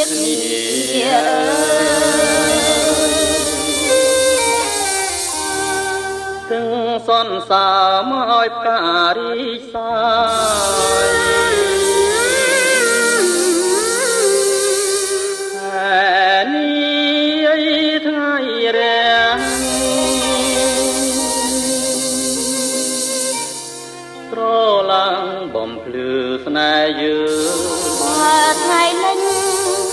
គ្នាទាំងសន្សារមកឲ្យផ្ការីសាយត្រឡើងបំភ្លឺស្នេហ៍យើងថ្ងៃលេង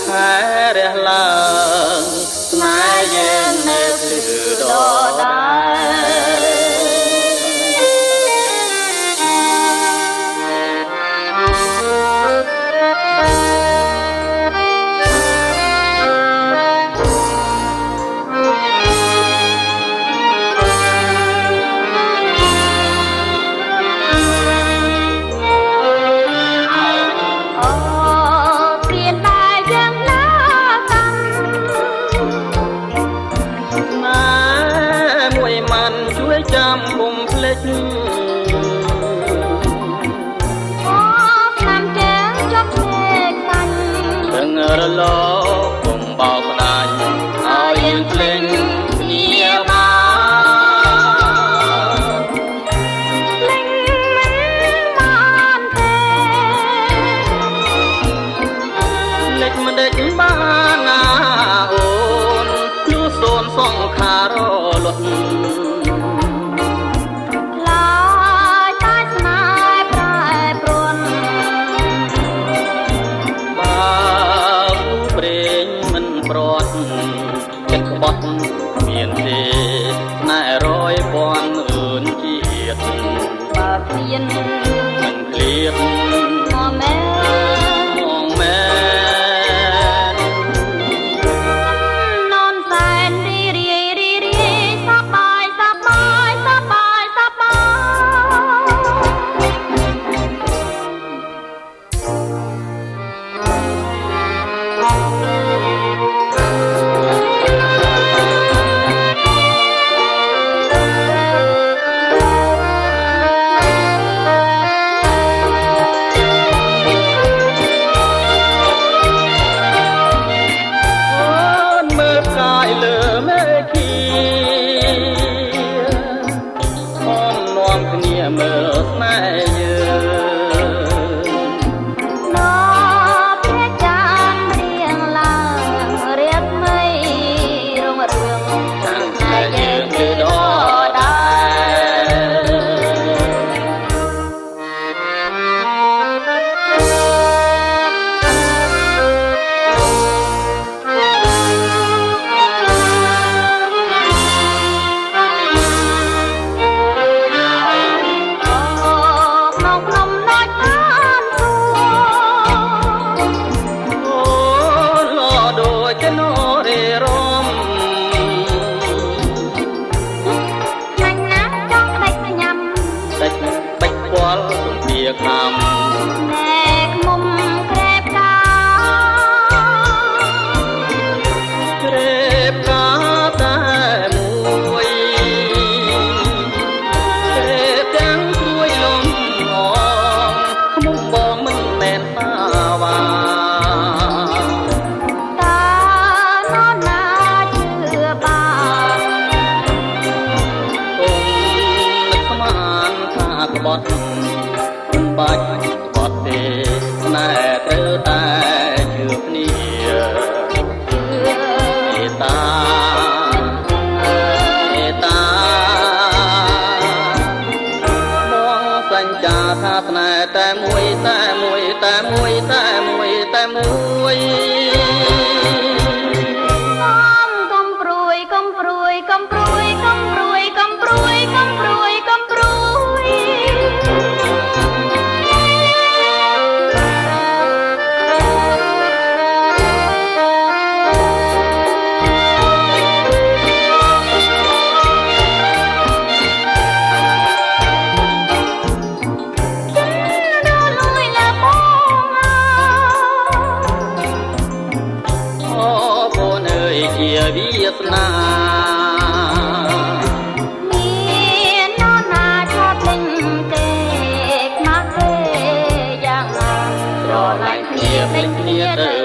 ខែរះឡើងស្នេហ៍យើងនៅភ្លឺដដែលចាំគុំភ្លេចអូឆ្នាំទាំងចប់ភ្លេចបាញ់ទាំងរលកគុំបោកផ្ដាច់ឲ្យយើងភ្លេចគ្នាបានភ្លេចមិនបានទេភ្លេចមិនដេចបានណាអូនលុះសូនសងខារលត់ចិត្តក្បត់មានទេណែរយពាន់អឿនជាតិបើឃ្លានមិនឃ្លានមកមែនមកមែននន់សែនរីរីសប្បាយសប្បាយសប្បាយសប្បាយលើមេឃីអមនាំគ្នាមើលស្នេហ៍យើងណព្រះចានរៀងឡើងរៀបមៃរងរឿងខាងតែយើងគឺដខាំណែខ្មុំក្រែបកាក្រែបកាតែមួយក្រែបទាំងព្រួយលំងខ្មុំបងមិនមែនតាវ៉ាតានរណាជឿបានគុំនឹកស្មានថាក្បត់បាច់បត់ទេណែត្រូវតែជឿគ្នាមេត្តាបងសញ្ចាថាស្នេហ៍តែមួយតែមួយតែមួយតែមួយតែមួយកុំព្រួយកុំព្រួយកុំព្រួយកុំព្រួយកុំព្រួយកុំព្រួយកុំព្រួយជាវាសនាមាននរណាชอบលេងទេខ្មាស់ទេយ៉ាងណាស្រឡាញ់គ្នាពេញគ្នាទៅ